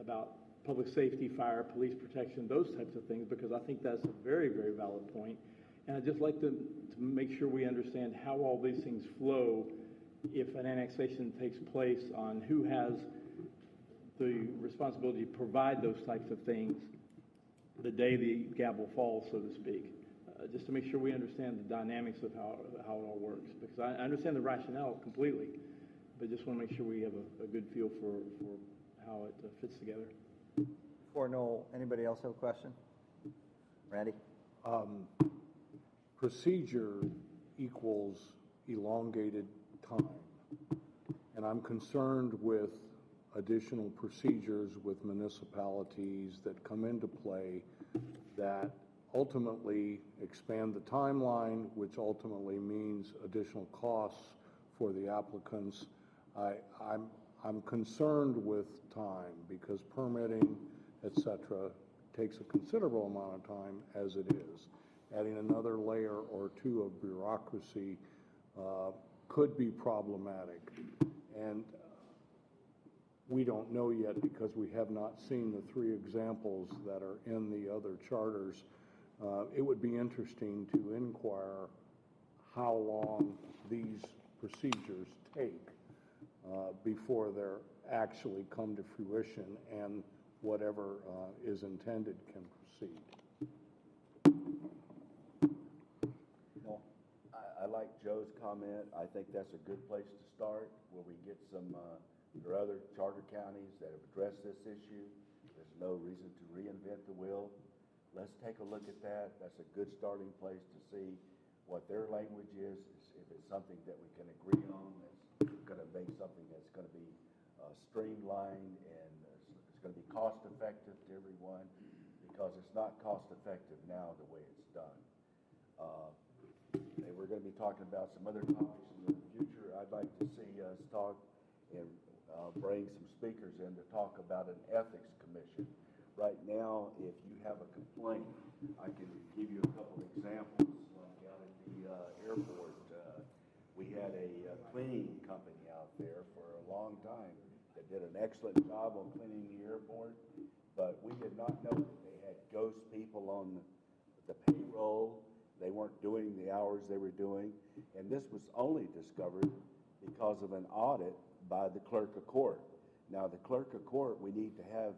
Speaker 2: about public safety, fire, police protection, those types of things, because I think that's a very, very valid point. And I'd just like to make sure we understand how all these things flow if an annexation takes place, on who has the responsibility to provide those types of things the day the gavel falls, so to speak. Just to make sure we understand the dynamics of how it all works. Because I understand the rationale completely, but just want to make sure we have a good feel for how it fits together.
Speaker 1: Before Noel, anybody else have a question? Randy?
Speaker 17: Procedure equals elongated time. And I'm concerned with additional procedures with municipalities that come into play that ultimately expand the timeline, which ultimately means additional costs for the applicants. I'm concerned with time because permitting, et cetera, takes a considerable amount of time as it is. Adding another layer or two of bureaucracy could be problematic. And we don't know yet because we have not seen the 3 examples that are in the other charters. It would be interesting to inquire how long these procedures take before they're actually come to fruition and whatever is intended can proceed.
Speaker 5: I like Joe's comment. I think that's a good place to start, where we get some, there are other charter counties that have addressed this issue. There's no reason to reinvent the wheel. Let's take a look at that. That's a good starting place to see what their language is, if it's something that we can agree on, that's going to make something that's going to be streamlined and it's going to be cost effective to everyone, because it's not cost effective now the way it's done. We're going to be talking about some other topics in the future. I'd like to see us talk and bring some speakers in to talk about an ethics commission. Right now, if you have a complaint, I can give you a couple of examples. Like out at the airport, we had a cleaning company out there for a long time that did an excellent job on cleaning the airport, but we did not know that they had ghost people on the payroll. They weren't doing the hours they were doing, and this was only discovered because of an audit by the clerk of court. Now, the clerk of court, we need to have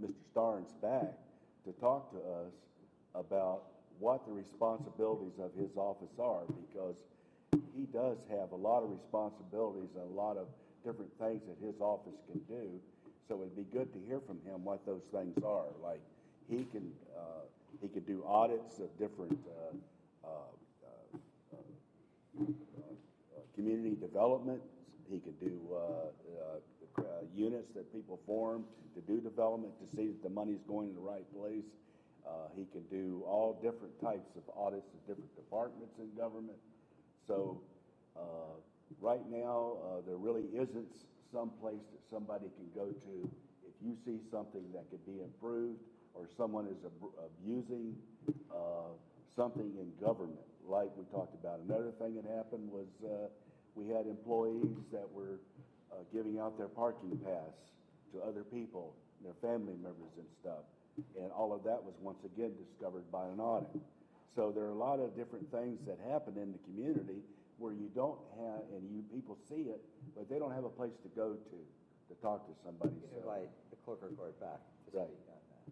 Speaker 5: Mr. Starnes back to talk to us about what the responsibilities of his office are, because he does have a lot of responsibilities and a lot of different things that his office can do. So it'd be good to hear from him what those things are. Like he can do audits of different community development. He can do units that people form to do development to see that the money's going in the right place. He can do all different types of audits of different departments in government. So right now, there really isn't some place that somebody can go to if you see something that could be improved or someone is abusing something in government, like we talked about. Another thing that happened was we had employees that were giving out their parking pass to other people, their family members and stuff. And all of that was once again discovered by an audit. So there are a lot of different things that happen in the community where you don't have, and people see it, but they don't have a place to go to talk to somebody.
Speaker 1: You can invite the clerk of court back to
Speaker 5: Right.
Speaker 1: speak on that.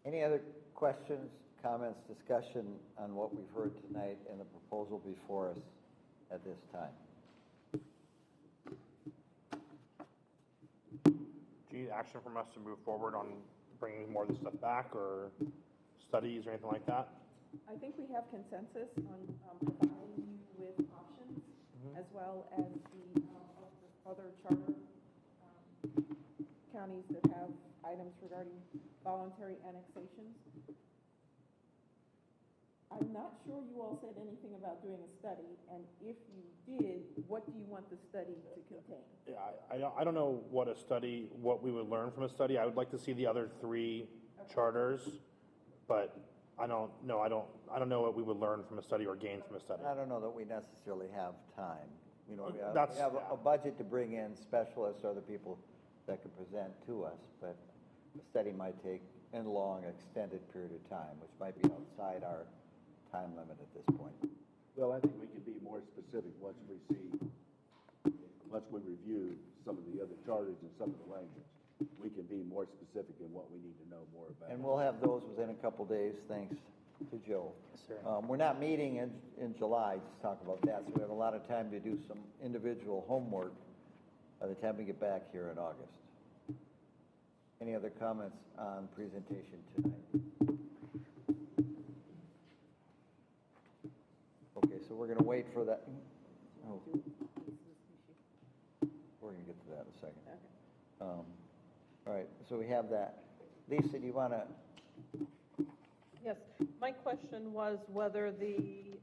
Speaker 1: Any other questions, comments, discussion on what we've heard tonight and the proposal before us at this time?
Speaker 18: Do you need action from us to move forward on bringing more of this stuff back, or studies or anything like that?
Speaker 8: I think we have consensus on providing you with options, as well as the other charter counties that have items regarding voluntary annexations. I'm not sure you all said anything about doing a study, and if you did, what do you want the study to contain?
Speaker 18: Yeah, I don't know what we would learn from a study. I would like to see the other 3 charters, but I don't know what we would learn from a study or gain from a study.
Speaker 1: I don't know that we necessarily have time. You know, we
Speaker 18: That's-
Speaker 1: have a budget to bring in specialists or other people that can present to us, but the study might take a long, extended period of time, which might be outside our time limit at this point.
Speaker 5: Well, I think we can be more specific once we review some of the other charters and some of the language. We can be more specific in what we need to know more about.
Speaker 1: And we'll have those within a couple days, thanks to Joe.
Speaker 7: Yes, sir.
Speaker 1: We're not meeting in July to talk about that, so we have a lot of time to do some individual homework by the time we get back here in August. Any other comments on presentation tonight? Okay, so we're going to wait for that. Oh. We're going to get to that in a second. All right, so we have that. Lisa, do you want to
Speaker 15: Yes, my question was whether the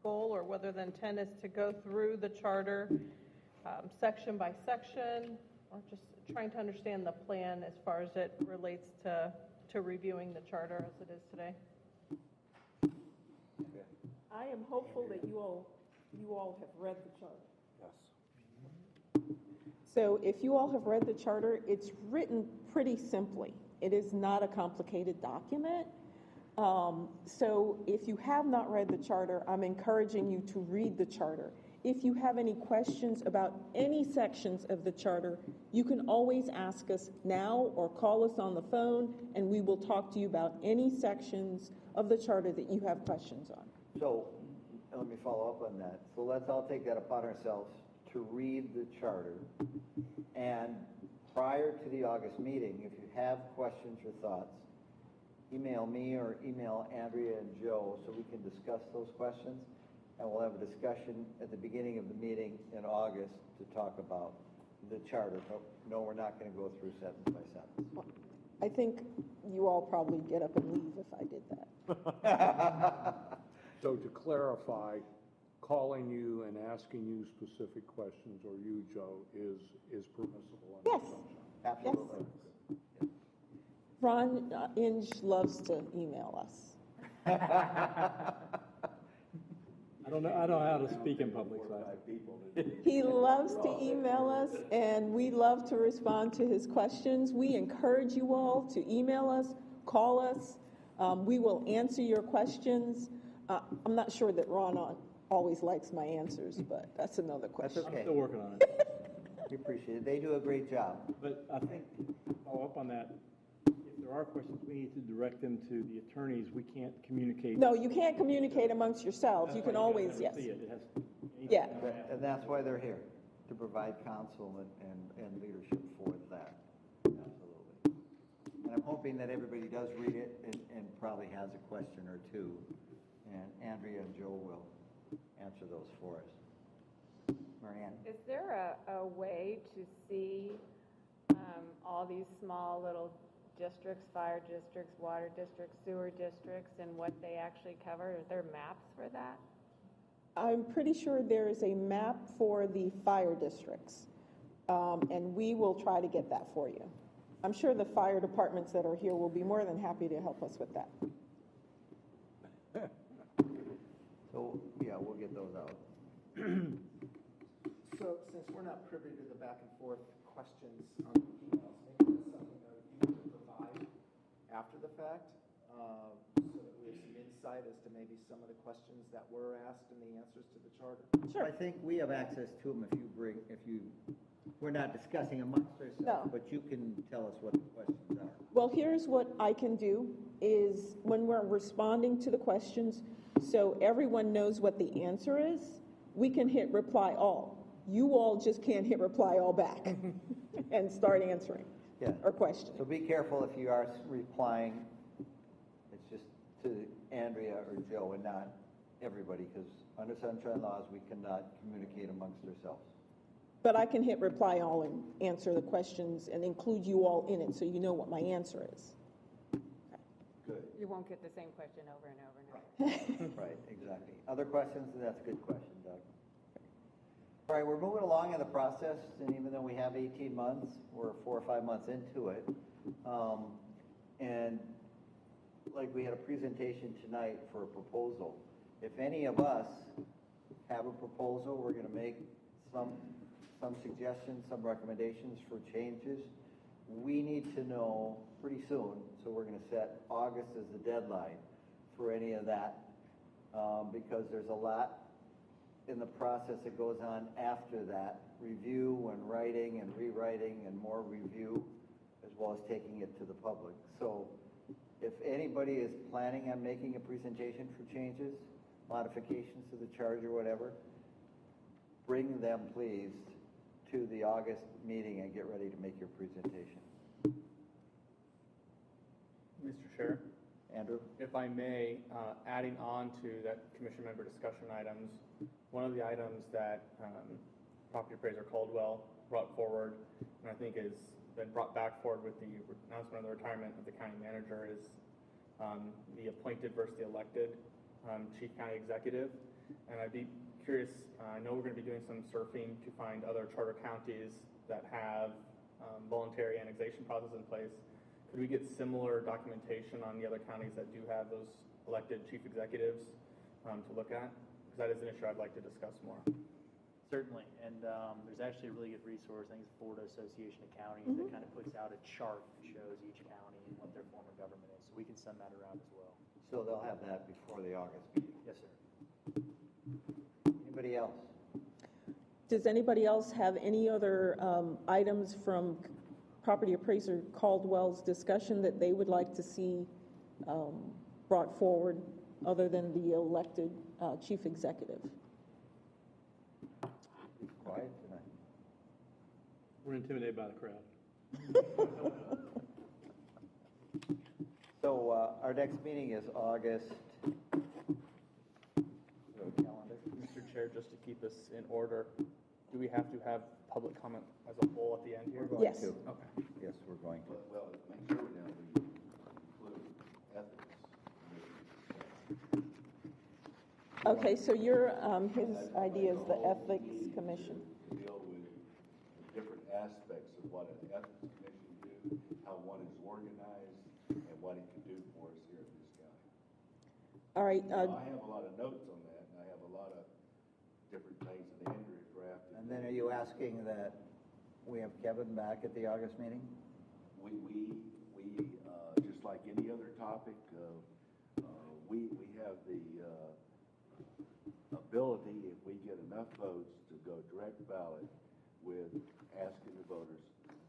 Speaker 15: goal or whether the intent is to go through the charter section by section, or just trying to understand the plan as far as it relates to reviewing the charter as it is today.
Speaker 8: I am hopeful that you all have read the charter.
Speaker 9: So if you all have read the charter, it's written pretty simply. It is not a complicated document. So if you have not read the charter, I'm encouraging you to read the charter. If you have any questions about any sections of the charter, you can always ask us now or call us on the phone, and we will talk to you about any sections of the charter that you have questions on.
Speaker 1: So, let me follow up on that. So let's all take that upon ourselves to read the charter. And prior to the August meeting, if you have questions or thoughts, email me or email Andrea and Joe so we can discuss those questions. And we'll have a discussion at the beginning of the meeting in August to talk about the charter. No, we're not going to go through sentence by sentence.
Speaker 9: I think you all probably get up and leave if I did that.
Speaker 17: So to clarify, calling you and asking you specific questions, or you, Joe, is permissible?
Speaker 9: Yes.
Speaker 1: Absolutely.
Speaker 9: Yes. Ron Inge loves to email us.
Speaker 2: I don't know how to speak in public, so.
Speaker 9: He loves to email us, and we love to respond to his questions. We encourage you all to email us, call us. We will answer your questions. I'm not sure that Ron always likes my answers, but that's another question.
Speaker 1: That's okay.
Speaker 2: I'm still working on it.
Speaker 1: We appreciate it. They do a great job.
Speaker 2: But I think, to follow up on that, if there are questions, we need to direct them to the attorneys. We can't communicate.
Speaker 9: No, you can't communicate amongst yourselves. You can always, yes. Yeah.
Speaker 1: And that's why they're here, to provide counsel and leadership for that. Absolutely. And I'm hoping that everybody does read it and probably has a question or two. And Andrea and Joe will answer those for us. Marianne?
Speaker 6: Is there a way to see all these small little districts, fire districts, water districts, sewer districts, and what they actually cover? Are there maps for that?
Speaker 9: I'm pretty sure there is a map for the fire districts, and we will try to get that for you. I'm sure the fire departments that are here will be more than happy to help us with that.
Speaker 1: So, yeah, we'll get those out.
Speaker 19: So, since we're not privy to the back and forth questions on the emails, maybe that's something that you could provide after the fact, so that we have some insight as to maybe some of the questions that were asked and the answers to the charter?
Speaker 1: Sure. I think we have access to them we're not discussing amongst ourselves, but you can tell us what the questions are.
Speaker 9: Well, here's what I can do, is when we're responding to the questions, so everyone knows what the answer is, we can hit reply all. You all just can't hit reply all back and start answering or questioning.
Speaker 1: So be careful if you are replying. It's just to Andrea or Joe and not everybody, because under sunshine laws, we cannot communicate amongst ourselves.
Speaker 9: But I can hit reply all and answer the questions and include you all in it so you know what my answer is.
Speaker 1: Good.
Speaker 6: You won't get the same question over and over and over.
Speaker 1: Right, exactly. Other questions? That's a good question, Doug. All right, we're moving along in the process, and even though we have 18 months, we're 4 or 5 months into it. And like we had a presentation tonight for a proposal. If any of us have a proposal, we're going to make some suggestions, some recommendations for changes. We need to know pretty soon, so we're going to set August as the deadline for any of that, because there's a lot in the process that goes on after that, review and writing and rewriting and more review, as well as taking it to the public. So if anybody is planning on making a presentation for changes, modifications to the charge or whatever, bring them, please, to the August meeting and get ready to make your presentation.
Speaker 3: Mr. Chair?
Speaker 1: Andrew?
Speaker 3: If I may, adding on to that commission member discussion items, one of the items that property appraiser Caldwell brought forward, and I think has been brought back forward with the announcement of the retirement of the county manager, is the appointed versus the elected chief county executive. And I'd be curious, I know we're going to be doing some surfing to find other charter counties that have voluntary annexation process in place. Could we get similar documentation on the other counties that do have those elected chief executives to look at? Because that is an issue I'd like to discuss more.
Speaker 7: Certainly, and there's actually a really good resource, I think it's Florida Association of Counties, that kind of puts out a chart that shows each county and what their form of government is, so we can send that around as well.
Speaker 1: So they'll have that before the August meeting.
Speaker 7: Yes, sir.
Speaker 1: Anybody else?
Speaker 9: Does anybody else have any other items from property appraiser Caldwell's discussion that they would like to see brought forward other than the elected chief executive?
Speaker 1: Quiet tonight.
Speaker 2: We're intimidated by the crowd.
Speaker 1: So our next meeting is August. Calendar.
Speaker 3: Mr. Chair, just to keep us in order, do we have to have public comment as a whole at the end here?
Speaker 1: We're going
Speaker 9: Yes.
Speaker 1: to.
Speaker 3: Okay.
Speaker 1: Yes, we're going to.
Speaker 5: Well, make sure now we include ethics.
Speaker 9: Okay, so your, his idea is the Ethics Commission.
Speaker 5: To deal with the different aspects of what an ethics commission do, how one is organized, and what it can do for us here in this county.
Speaker 9: All right,
Speaker 5: I have a lot of notes on that, and I have a lot of different things that Andrea drafted.
Speaker 1: And then are you asking that we have Kevin back at the August meeting?
Speaker 5: We just like any other topic, we have the ability, if we get enough votes, to go direct ballot with asking the voters,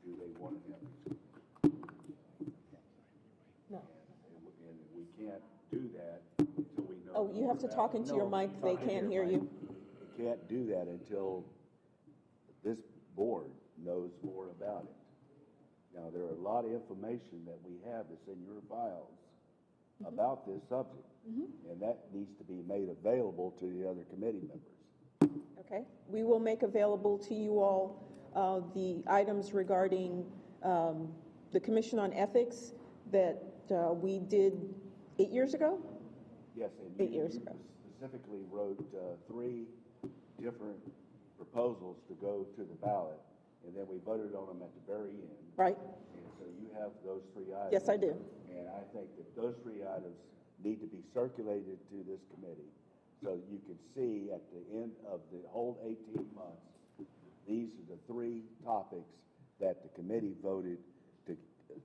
Speaker 5: do they want an ethics?
Speaker 9: No.
Speaker 5: And we can't do that until we know.
Speaker 9: Oh, you have to talk into your mic, they can't hear you.
Speaker 5: We can't do that until this board knows more about it. Now, there are a lot of information that we have that's in your files about this subject, and that needs to be made available to the other committee members.
Speaker 9: Okay, we will make available to you all the items regarding the Commission on Ethics that we did 8 years ago?
Speaker 5: Yes, and
Speaker 9: 8 years ago.
Speaker 5: Specifically wrote 3 different proposals to go to the ballot, and then we voted on them at the very end.
Speaker 9: Right.
Speaker 5: And so you have those 3 items.
Speaker 9: Yes, I do.
Speaker 5: And I think that those 3 items need to be circulated to this committee so you can see at the end of the whole 18 months, these are the 3 topics that the committee voted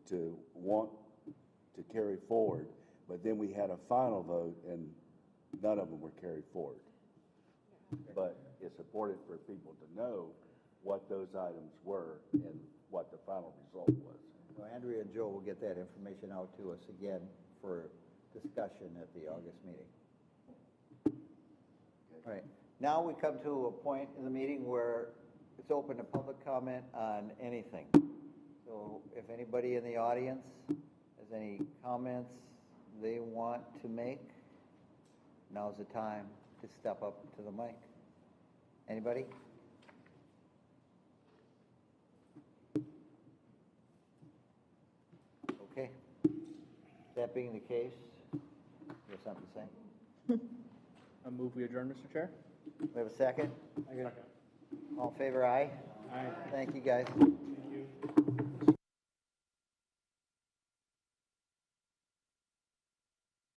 Speaker 5: to want to carry forward. But then we had a final vote, and none of them were carried forward. But it's important for people to know what those items were and what the final result was.
Speaker 1: So Andrea and Joe will get that information out to us again for discussion at the August meeting. All right. Now we come to a point in the meeting where it's open to public comment on anything. So if anybody in the audience has any comments they want to make, now's the time to step up to the mic. Anybody? Okay. That being the case, you have something to say?
Speaker 3: I move we adjourn, Mr. Chair.
Speaker 1: We have a second?
Speaker 3: Second.
Speaker 1: All in favor, aye?
Speaker 3: Aye.
Speaker 1: Thank you, guys.